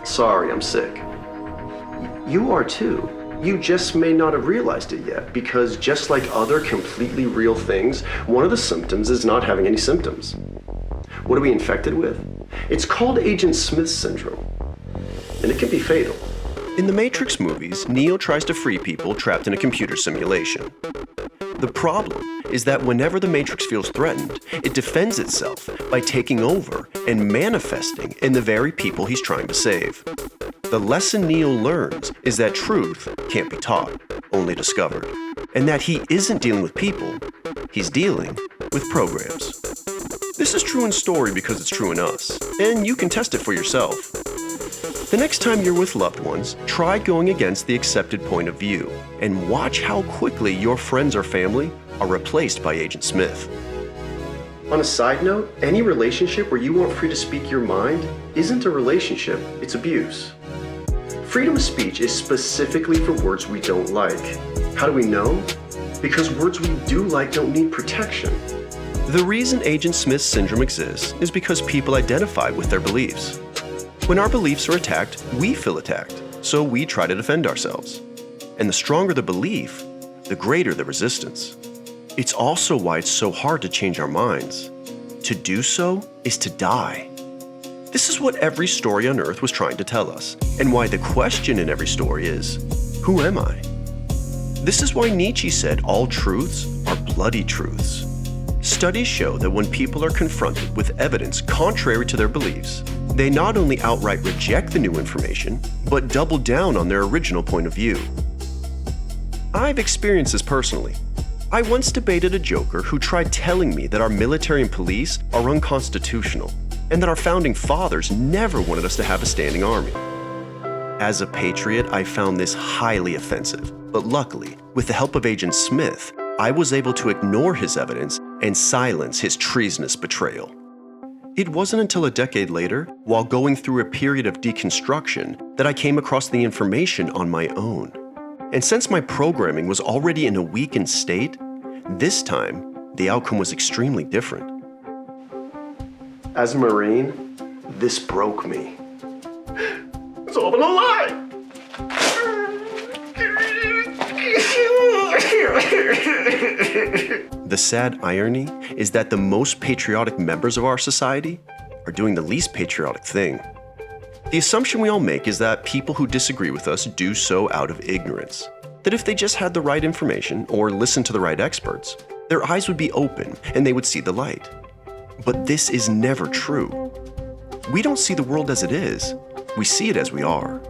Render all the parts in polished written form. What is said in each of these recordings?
Sorry, I'm sick. You are too. You just may not have realized it yet, because just like other completely real things, one of the symptoms is not having any symptoms. What are we infected with? It's called Agent Smith syndrome, and it can be fatal. In the Matrix movies, Neo tries to free people trapped in a computer simulation. The problem is that whenever the Matrix feels threatened, it defends itself by taking over and manifesting in the very people he's trying to save. The lesson Neo learns is that truth can't be taught, only discovered, and that he isn't dealing with people, he's dealing with programs. This is true in story because it's true in us, and you can test it for yourself. The next time you're with loved ones, try going against the accepted point of view and watch how quickly your friends or family are replaced by Agent Smith. On a side note, any relationship where you aren't free to speak your mind isn't a relationship, it's abuse. Freedom of speech is specifically for words we don't like. How do we know? Because words we do like don't need protection. The reason Agent Smith syndrome exists is because people identify with their beliefs. When our beliefs are attacked, we feel attacked, so we try to defend ourselves. And the stronger the belief, the greater the resistance. It's also why it's so hard to change our minds. To do so is to die. This is what every story on Earth was trying to tell us, and why the question in every story is, who am I? This is why Nietzsche said all truths are bloody truths. Studies show that when people are confronted with evidence contrary to their beliefs, they not only outright reject the new information, but double down on their original point of view. I've experienced this personally. I once debated a joker who tried telling me that our military and police are unconstitutional, and that our founding fathers never wanted us to have a standing army. As a patriot, I found this highly offensive, but luckily, with the help of Agent Smith, I was able to ignore his evidence and silence his treasonous betrayal. It wasn't until a decade later, while going through a period of deconstruction, that I came across the information on my own. And since my programming was already in a weakened state, this time, the outcome was extremely different. As a Marine, this broke me. It's all been a lie! The sad irony is that the most patriotic members of our society are doing the least patriotic thing. The assumption we all make is that people who disagree with us do so out of ignorance. That if they just had the right information or listened to the right experts, their eyes would be open and they would see the light. But this is never true. We don't see the world as it is, we see it as we are.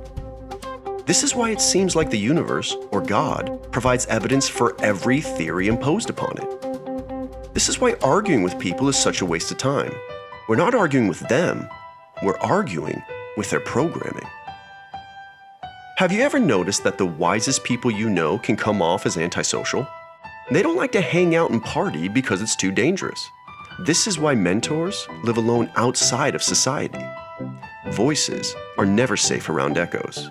This is why it seems like the universe, or God, provides evidence for every theory imposed upon it. This is why arguing with people is such a waste of time. We're not arguing with them, we're arguing with their programming. Have you ever noticed that the wisest people you know can come off as antisocial? They don't like to hang out and party because it's too dangerous. This is why mentors live alone outside of society. Voices are never safe around echoes.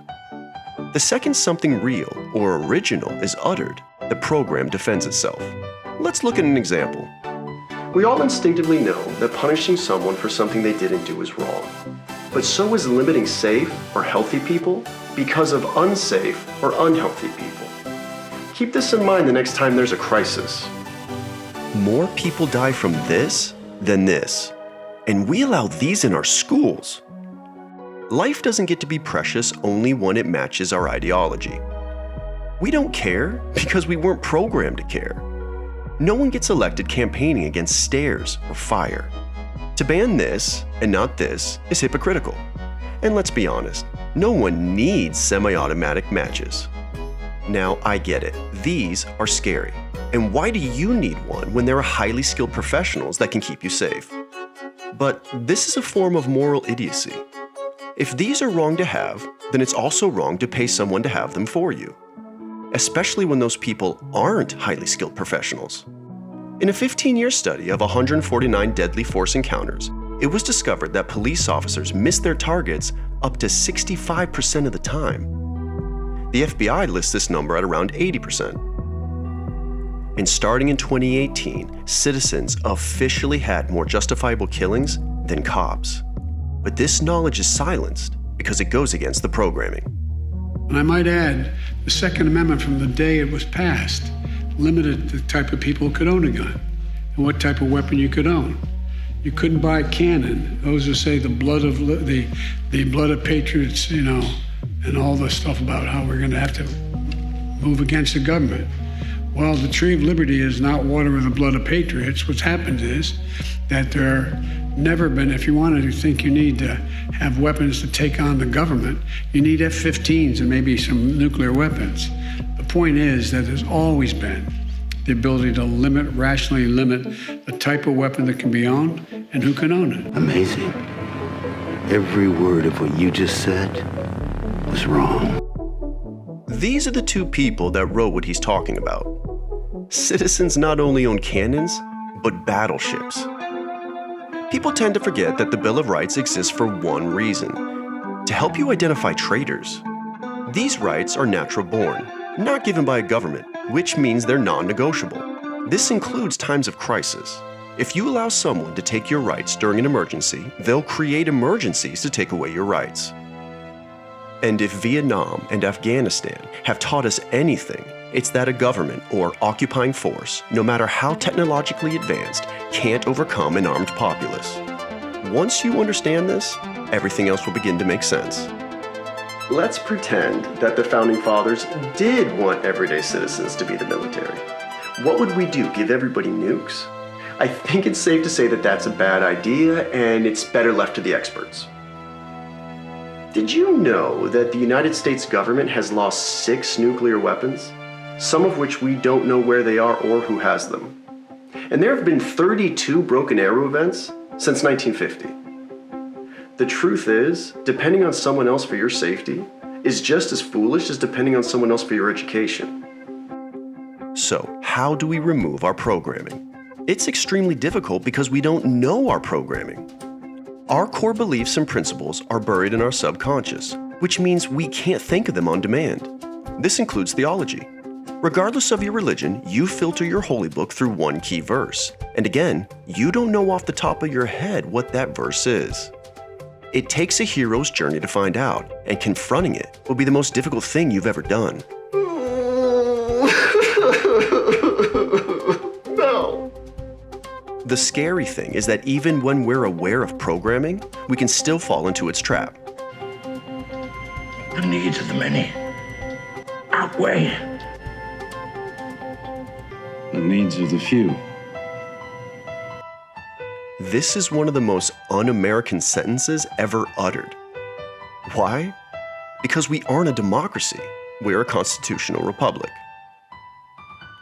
The second something real or original is uttered, the program defends itself. Let's look at an example. We all instinctively know that punishing someone for something they didn't do is wrong. But so is limiting safe or healthy people because of unsafe or unhealthy people. Keep this in mind the next time there's a crisis. More people die from this than this, and we allow these in our schools. Life doesn't get to be precious only when it matches our ideology. We don't care because we weren't programmed to care. No one gets elected campaigning against stairs or fire. To ban this and not this is hypocritical. And let's be honest, no one needs semi-automatic matches. Now, I get it. These are scary. And why do you need one when there are highly skilled professionals that can keep you safe? But this is a form of moral idiocy. If these are wrong to have, then it's also wrong to pay someone to have them for you, especially when those people aren't highly skilled professionals. In a 15-year study of 149 deadly force encounters, it was discovered that police officers missed their targets up to 65% of the time. The FBI lists this number at around 80%. And starting in 2018, citizens officially had more justifiable killings than cops. But this knowledge is silenced because it goes against the programming. And I might add, the Second Amendment from the day it was passed limited the type of people who could own a gun and what type of weapon you could own. You couldn't buy a cannon. Those who say the blood of patriots, and all the stuff about how we're going to have to move against the government. Well, the tree of liberty is not water with the blood of patriots. What's happened is that there never been, if you wanted to think you need to have weapons to take on the government, you need F-15s and maybe some nuclear weapons. The point is that there's always been the ability to rationally limit the type of weapon that can be owned and who can own it. Amazing. Every word of what you just said was wrong. These are the two people that wrote what he's talking about. Citizens not only own cannons, but battleships. People tend to forget that the Bill of Rights exists for one reason: to help you identify traitors. These rights are natural born, not given by a government, which means they're non-negotiable. This includes times of crisis. If you allow someone to take your rights during an emergency, they'll create emergencies to take away your rights. And if Vietnam and Afghanistan have taught us anything, it's that a government or occupying force, no matter how technologically advanced, can't overcome an armed populace. Once you understand this, everything else will begin to make sense. Let's pretend that the Founding Fathers did want everyday citizens to be the military. What would we do, give everybody nukes? I think it's safe to say that that's a bad idea, and it's better left to the experts. Did you know that the United States government has lost 6 nuclear weapons, some of which we don't know where they are or who has them? And there have been 32 broken arrow events since 1950. The truth is, depending on someone else for your safety is just as foolish as depending on someone else for your education. So, how do we remove our programming? It's extremely difficult because we don't know our programming. Our core beliefs and principles are buried in our subconscious, which means we can't think of them on demand. This includes theology. Regardless of your religion, you filter your holy book through one key verse. And again, you don't know off the top of your head what that verse is. It takes a hero's journey to find out, and confronting it will be the most difficult thing you've ever done. No. The scary thing is that even when we're aware of programming, we can still fall into its trap. The needs of the many outweigh the needs of the few. This is one of the most un-American sentences ever uttered. Why? Because we aren't a democracy, we're a constitutional republic.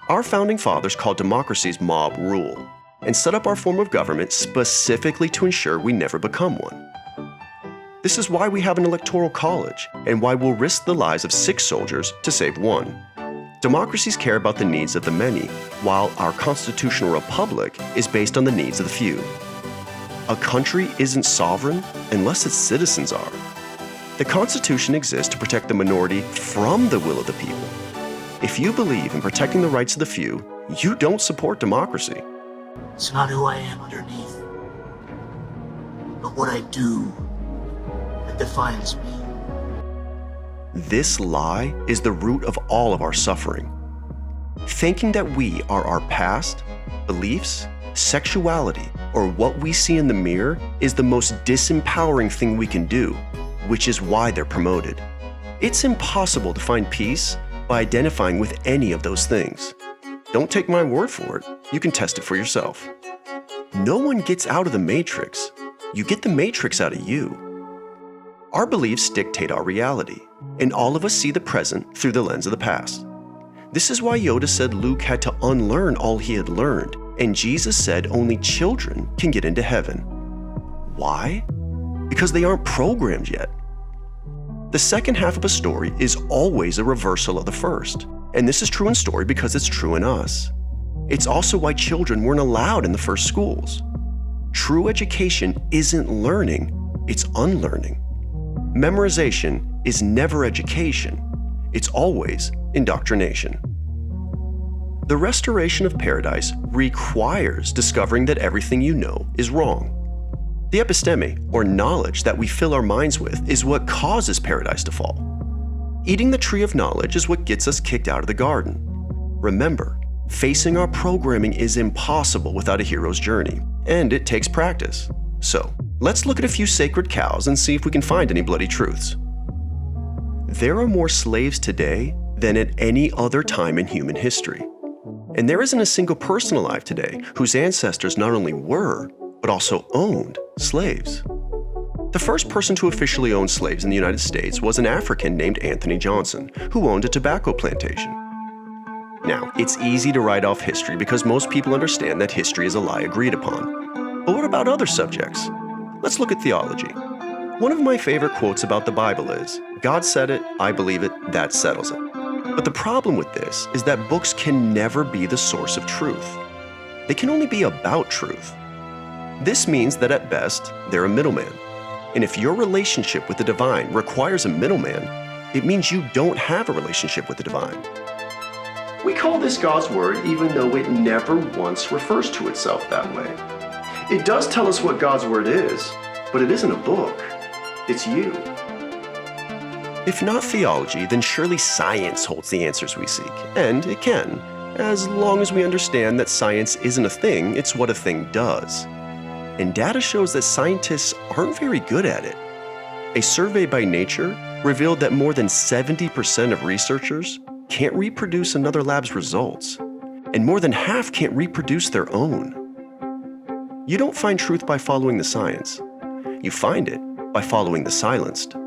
Our founding fathers called democracies mob rule, and set up our form of government specifically to ensure we never become one. This is why we have an electoral college, and why we'll risk the lives of 6 soldiers to save 1. Democracies care about the needs of the many, while our constitutional republic is based on the needs of the few. A country isn't sovereign unless its citizens are. The Constitution exists to protect the minority from the will of the people. If you believe in protecting the rights of the few, you don't support democracy. It's not who I am underneath, but what I do that defines me. This lie is the root of all of our suffering. Thinking that we are our past, beliefs, sexuality, or what we see in the mirror is the most disempowering thing we can do, which is why they're promoted. It's impossible to find peace by identifying with any of those things. Don't take my word for it, you can test it for yourself. No one gets out of the matrix, you get the matrix out of you. Our beliefs dictate our reality, and all of us see the present through the lens of the past. This is why Yoda said Luke had to unlearn all he had learned, and Jesus said only children can get into heaven. Why? Because they aren't programmed yet. The second half of a story is always a reversal of the first, and this is true in story because it's true in us. It's also why children weren't allowed in the first schools. True education isn't learning, it's unlearning. Memorization is never education, it's always indoctrination. The restoration of paradise requires discovering that everything you know is wrong. The episteme, or knowledge that we fill our minds with, is what causes paradise to fall. Eating the tree of knowledge is what gets us kicked out of the garden. Remember, facing our programming is impossible without a hero's journey, and it takes practice. So, let's look at a few sacred cows and see if we can find any bloody truths. There are more slaves today than at any other time in human history. And there isn't a single person alive today whose ancestors not only were, but also owned slaves. The first person to officially own slaves in the United States was an African named Anthony Johnson, who owned a tobacco plantation. Now, it's easy to write off history because most people understand that history is a lie agreed upon. But what about other subjects? Let's look at theology. One of my favorite quotes about the Bible is, "God said it, I believe it, that settles it." But the problem with this is that books can never be the source of truth. They can only be about truth. This means that at best, they're a middleman. And if your relationship with the divine requires a middleman, it means you don't have a relationship with the divine. We call this God's Word even though it never once refers to itself that way. It does tell us what God's Word is, but it isn't a book. It's you. If not theology, then surely science holds the answers we seek. And it can, as long as we understand that science isn't a thing, it's what a thing does. And data shows that scientists aren't very good at it. A survey by Nature revealed that more than 70% of researchers can't reproduce another lab's results, and more than half can't reproduce their own. You don't find truth by following the science. You find it by following the silenced.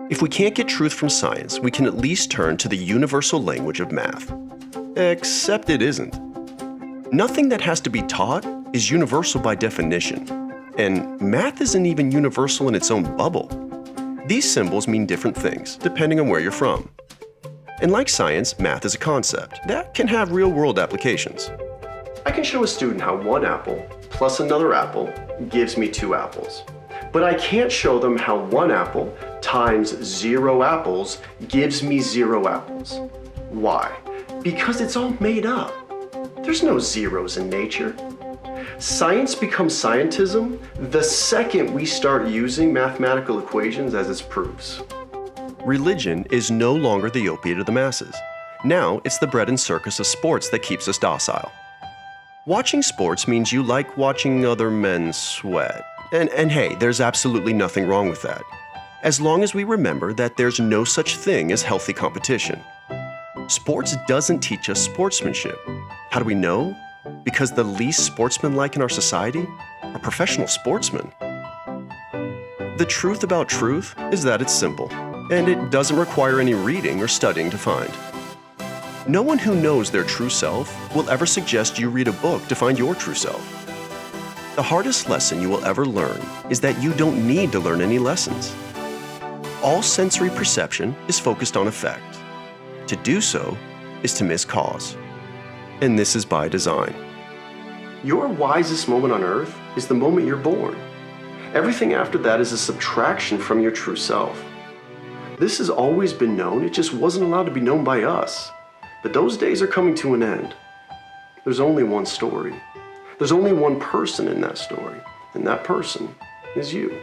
If we can't get truth from science, we can at least turn to the universal language of math. Except it isn't. Nothing that has to be taught is universal by definition, and math isn't even universal in its own bubble. These symbols mean different things, depending on where you're from. And like science, math is a concept that can have real-world applications. I can show a student how one apple plus another apple gives me 2 apples. But I can't show them how 1 apple times 0 apples gives me 0 apples. Why? Because it's all made up. There's no zeros in nature. Science becomes scientism the second we start using mathematical equations as its proofs. Religion is no longer the opiate of the masses. Now it's the bread and circus of sports that keeps us docile. Watching sports means you like watching other men sweat. And hey, there's absolutely nothing wrong with that, as long as we remember that there's no such thing as healthy competition. Sports doesn't teach us sportsmanship. How do we know? Because the least sportsmanlike in our society are professional sportsmen. The truth about truth is that it's simple, and it doesn't require any reading or studying to find. No one who knows their true self will ever suggest you read a book to find your true self. The hardest lesson you will ever learn is that you don't need to learn any lessons. All sensory perception is focused on effect. To do so is to miss cause. And this is by design. Your wisest moment on earth is the moment you're born. Everything after that is a subtraction from your true self. This has always been known, it just wasn't allowed to be known by us. But those days are coming to an end. There's only one story. There's only one person in that story, and that person is you.